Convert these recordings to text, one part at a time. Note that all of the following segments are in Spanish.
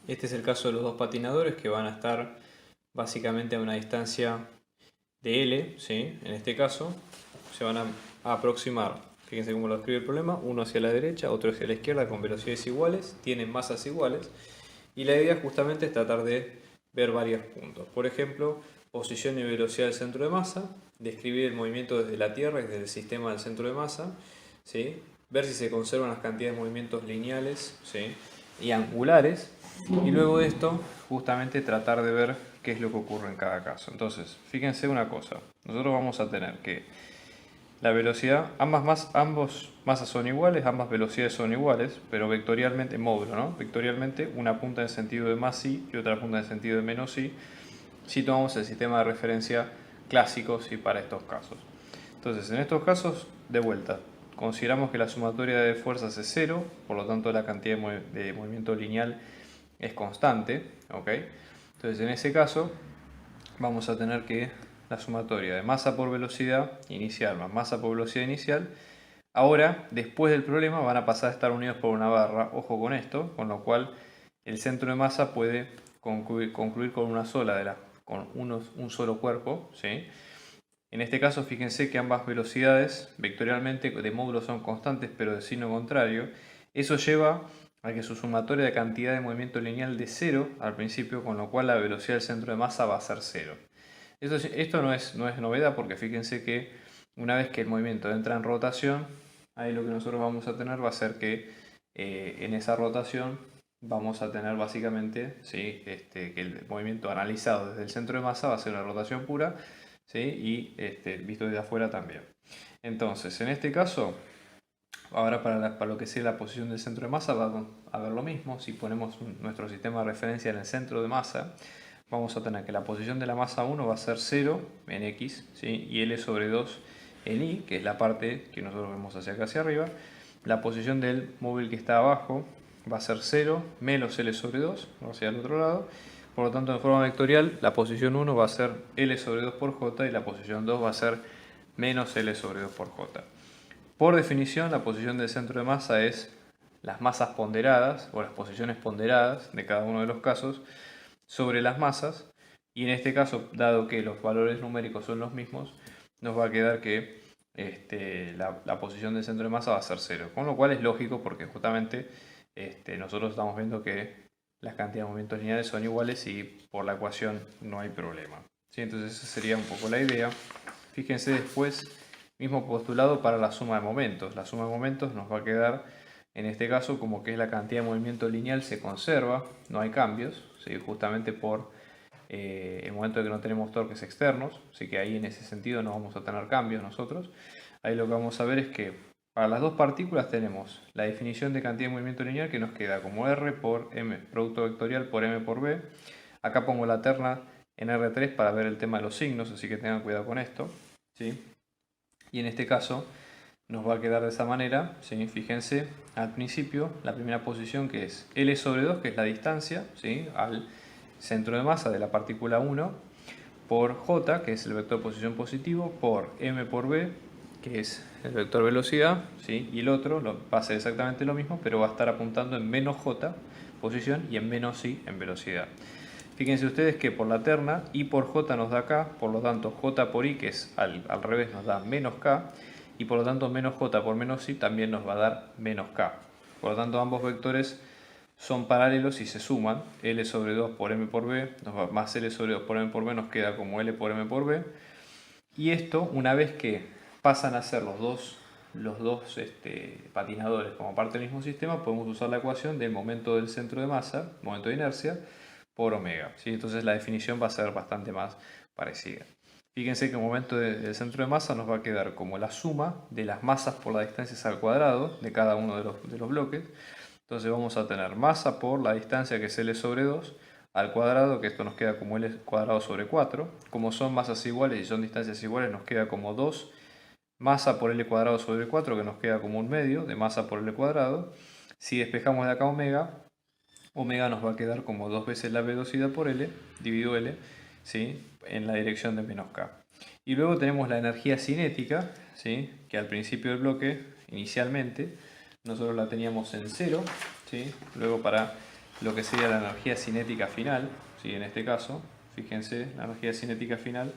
Este es el caso de los dos patinadores que van a estar básicamente a una distancia de L, ¿sí? En este caso se van a aproximar, fíjense cómo lo escribe el problema, uno hacia la derecha, otro hacia la izquierda con velocidades iguales, tienen masas iguales y la idea justamente es tratar de ver varios puntos. Por ejemplo, posición y velocidad del centro de masa, describir el movimiento desde la Tierra y desde el sistema del centro de masa, ¿sí? Ver si se conservan las cantidades de movimientos lineales, ¿sí? Y angulares, y luego de esto justamente tratar de ver qué es lo que ocurre en cada caso. Entonces, fíjense una cosa, nosotros vamos a tener que la velocidad, ambos masas son iguales, ambas velocidades son iguales, pero vectorialmente, módulo, ¿no? Vectorialmente, una punta en sentido de más i y otra punta en sentido de menos i, si tomamos el sistema de referencia clásico, ¿sí? Para estos casos. Entonces, en estos casos, de vuelta, consideramos que la sumatoria de fuerzas es cero, por lo tanto la cantidad de movimiento lineal es constante, ¿ok? Entonces, en ese caso, vamos a tener que la sumatoria de masa por velocidad inicial más masa por velocidad inicial, ahora, después del problema, van a pasar a estar unidos por una barra, ojo con esto, con lo cual el centro de masa puede concluir con una sola con un solo cuerpo, ¿sí? En este caso, fíjense que ambas velocidades vectorialmente de módulo son constantes, pero de signo contrario. Eso lleva a que su sumatoria de cantidad de movimiento lineal de cero al principio, con lo cual la velocidad del centro de masa va a ser cero. Esto no es novedad porque fíjense que una vez que el movimiento entra en rotación, ahí lo que nosotros vamos a tener va a ser que en esa rotación vamos a tener básicamente, ¿sí? Que el movimiento analizado desde el centro de masa va a ser una rotación pura, ¿sí? Y visto desde afuera también. Entonces, en este caso, ahora para lo que sea la posición del centro de masa va a ver lo mismo. Si ponemos nuestro sistema de referencia en el centro de masa, vamos a tener que la posición de la masa 1 va a ser 0 en X, ¿sí? Y L sobre 2 en Y, que es la parte que nosotros vemos hacia acá hacia arriba. La posición del móvil que está abajo va a ser 0 menos L sobre 2, hacia el otro lado. Por lo tanto, en forma vectorial, la posición 1 va a ser L sobre 2 por J y la posición 2 va a ser menos L sobre 2 por J. Por definición, la posición del centro de masa es las masas ponderadas o las posiciones ponderadas de cada uno de los casos sobre las masas, y en este caso, dado que los valores numéricos son los mismos, nos va a quedar que la posición del centro de masa va a ser 0, con lo cual es lógico porque justamente nosotros estamos viendo que las cantidades de movimientos lineales son iguales y por la ecuación no hay problema. ¿Sí? Entonces esa sería un poco la idea. Fíjense después, mismo postulado para la suma de momentos. La suma de momentos nos va a quedar en este caso como que es la cantidad de movimiento lineal se conserva, no hay cambios, ¿sí? Justamente por el momento de que no tenemos torques externos, así que ahí en ese sentido no vamos a tener cambios nosotros. Ahí lo que vamos a ver es que para las dos partículas tenemos la definición de cantidad de movimiento lineal que nos queda como R por M, producto vectorial por M por B. Acá pongo la terna en R3 para ver el tema de los signos, así que tengan cuidado con esto, ¿sí? Y en este caso nos va a quedar de esa manera, ¿sí? Fíjense al principio la primera posición que es L sobre 2, que es la distancia, ¿sí? Al centro de masa de la partícula 1, por J, que es el vector posición positivo, por M por B, que es el vector velocidad, ¿sí? Y el otro va a ser exactamente lo mismo, pero va a estar apuntando en menos J posición y en menos I en velocidad. Fíjense ustedes que por la terna I por J nos da K, por lo tanto J por I, que es al revés, nos da menos K, y por lo tanto menos J por menos I también nos va a dar menos K. Por lo tanto ambos vectores son paralelos y se suman. L sobre 2 por M por B, más L sobre 2 por M por B nos queda como L por M por B. Y esto, una vez que pasan a ser los dos patinadores como parte del mismo sistema, podemos usar la ecuación del momento del centro de masa, momento de inercia, por omega, ¿sí? Entonces la definición va a ser bastante más parecida. Fíjense que el momento del centro de masa nos va a quedar como la suma de las masas por las distancias al cuadrado de cada uno de los bloques. Entonces vamos a tener masa por la distancia que es L sobre 2 al cuadrado, que esto nos queda como L cuadrado sobre 4. Como son masas iguales y son distancias iguales, nos queda como 2 masa por L cuadrado sobre 4, que nos queda como un medio de masa por L cuadrado. Si despejamos de acá omega, omega nos va a quedar como 2 veces la velocidad por L, dividido L, ¿sí? En la dirección de menos K. Y luego tenemos la energía cinética, ¿sí? Que al principio del bloque, inicialmente, nosotros la teníamos en 0, ¿sí? Luego para lo que sería la energía cinética final, ¿sí? En este caso, fíjense, la energía cinética final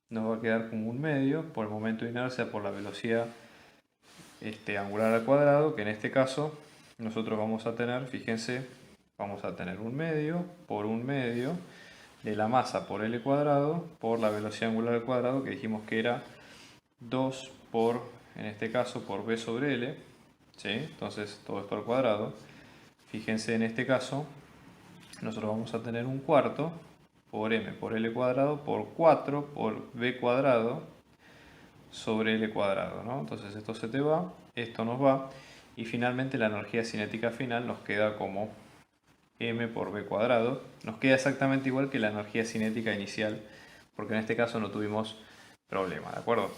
nos va a quedar como un medio por el momento de inercia por la velocidad angular al cuadrado, que en este caso nosotros vamos a tener, fíjense, vamos a tener un medio por un medio de la masa por L cuadrado por la velocidad angular al cuadrado, que dijimos que era 2 por, en este caso, por B sobre L, ¿sí? Entonces todo esto al cuadrado. Fíjense, en este caso nosotros vamos a tener un cuarto por M por L cuadrado por 4 por B cuadrado sobre L cuadrado, ¿no? Entonces esto se te va, esto nos va, y finalmente la energía cinética final nos queda como M por B cuadrado. Nos queda exactamente igual que la energía cinética inicial, porque en este caso no tuvimos problema, ¿de acuerdo?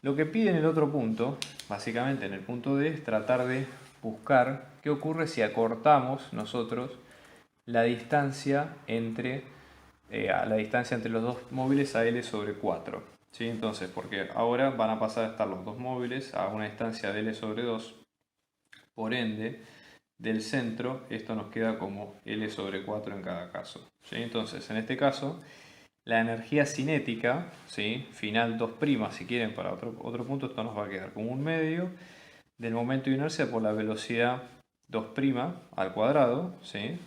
Lo que pide en el otro punto, básicamente en el punto D, es tratar de buscar qué ocurre si acortamos nosotros la distancia entre los dos móviles a L sobre 4. ¿Sí? Entonces, porque ahora van a pasar a estar los dos móviles a una distancia de L sobre 2, por ende, del centro, esto nos queda como L sobre 4 en cada caso. ¿Sí? Entonces, en este caso, la energía cinética, ¿sí? Final 2', si quieren, para otro punto, esto nos va a quedar como un medio del momento de inercia por la velocidad 2' al cuadrado, ¿sí?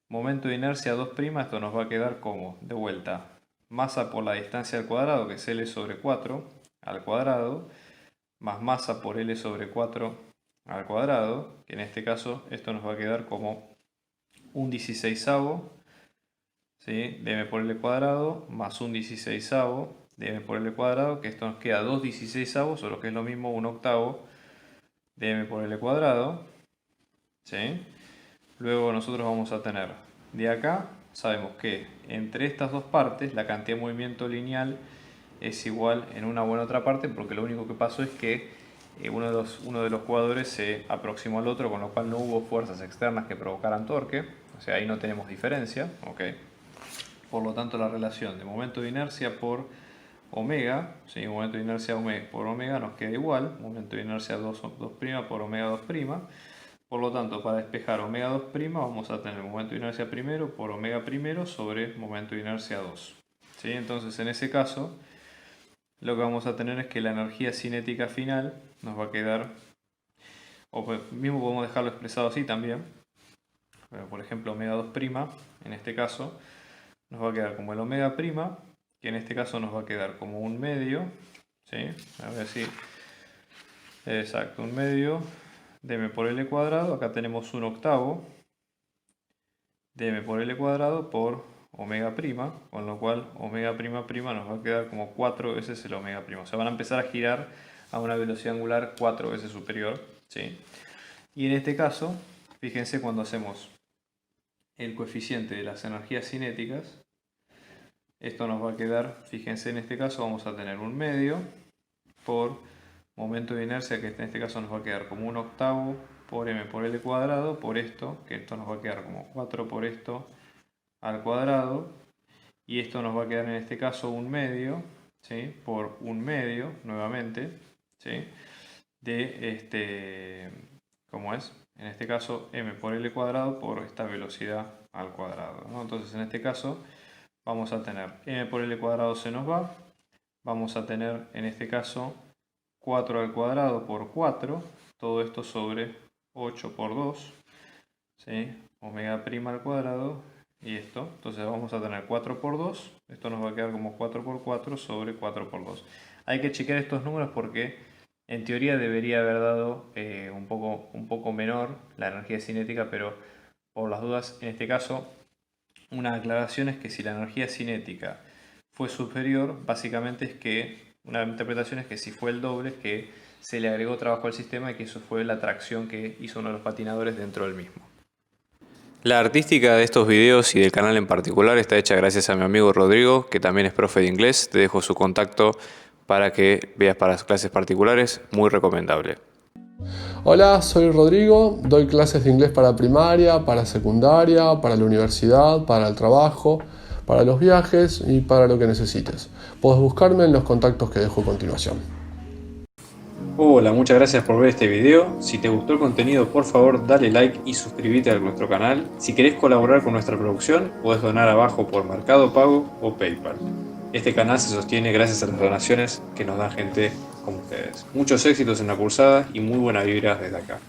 Momento de inercia 2', esto nos va a quedar como, de vuelta, masa por la distancia al cuadrado, que es L sobre 4 al cuadrado, más masa por L sobre 4 al cuadrado, que en este caso esto nos va a quedar como un 16avo, ¿sí? de m por L cuadrado, más un 16avo de m por L cuadrado, que esto nos queda 2 16avos, o lo que es lo mismo, un octavo de m por L cuadrado, ¿sí? Luego nosotros vamos a tener de acá, sabemos que entre estas dos partes la cantidad de movimiento lineal es igual en una u en otra parte, porque lo único que pasó es que uno de los jugadores se aproximó al otro, con lo cual no hubo fuerzas externas que provocaran torque, o sea, ahí no tenemos diferencia, ¿ok? Por lo tanto, la relación de momento de inercia por omega, ¿sí? Momento de inercia por omega nos queda igual, momento de inercia 2' por omega 2'. Por lo tanto, para despejar omega 2' vamos a tener momento de inercia primero por omega primero sobre momento de inercia 2. ¿Sí? Entonces, en ese caso, lo que vamos a tener es que la energía cinética final nos va a quedar, o mismo podemos dejarlo expresado así también, por ejemplo, omega 2', en este caso, nos va a quedar como el omega', que en este caso nos va a quedar como un medio, ¿sí? A ver si, exacto, un medio de m por L cuadrado, acá tenemos un octavo de m por L cuadrado por omega', con lo cual omega', nos va a quedar como 4 veces el omega'. O sea, van a empezar a girar a una velocidad angular 4 veces superior, ¿sí? Y en este caso, fíjense cuando hacemos el coeficiente de las energías cinéticas, esto nos va a quedar, fíjense, en este caso vamos a tener un medio por momento de inercia, que en este caso nos va a quedar como un octavo por m por L cuadrado, por esto, que esto nos va a quedar como 4 por esto al cuadrado, y esto nos va a quedar en este caso un medio, ¿sí? Por un medio, nuevamente, ¿sí? De ¿cómo es? En este caso m por L cuadrado por esta velocidad al cuadrado, ¿no? Entonces en este caso vamos a tener m por L cuadrado se nos va, vamos a tener en este caso 4 al cuadrado por 4, todo esto sobre 8 por 2, ¿sí? Omega' al cuadrado y esto, entonces vamos a tener 4 por 2, esto nos va a quedar como 4 por 4 sobre 4 por 2. Hay que chequear estos números porque en teoría debería haber dado un poco menor la energía cinética, pero por las dudas, en este caso, una aclaración es que si la energía cinética fue superior, básicamente es que, una interpretación es que si fue el doble, es que se le agregó trabajo al sistema y que eso fue la tracción que hizo uno de los patinadores dentro del mismo. La artística de estos videos y del canal en particular está hecha gracias a mi amigo Rodrigo, que también es profe de inglés. Te dejo su contacto para que veas para las clases particulares, muy recomendable. Hola, soy Rodrigo, doy clases de inglés para primaria, para secundaria, para la universidad, para el trabajo, para los viajes y para lo que necesites. Puedes buscarme en los contactos que dejo a continuación. Hola, muchas gracias por ver este video. Si te gustó el contenido, por favor dale like y suscríbete a nuestro canal. Si querés colaborar con nuestra producción, podés donar abajo por Mercado Pago o PayPal. Este canal se sostiene gracias a las donaciones que nos da gente como ustedes. Muchos éxitos en la cursada y muy buena vibra desde acá.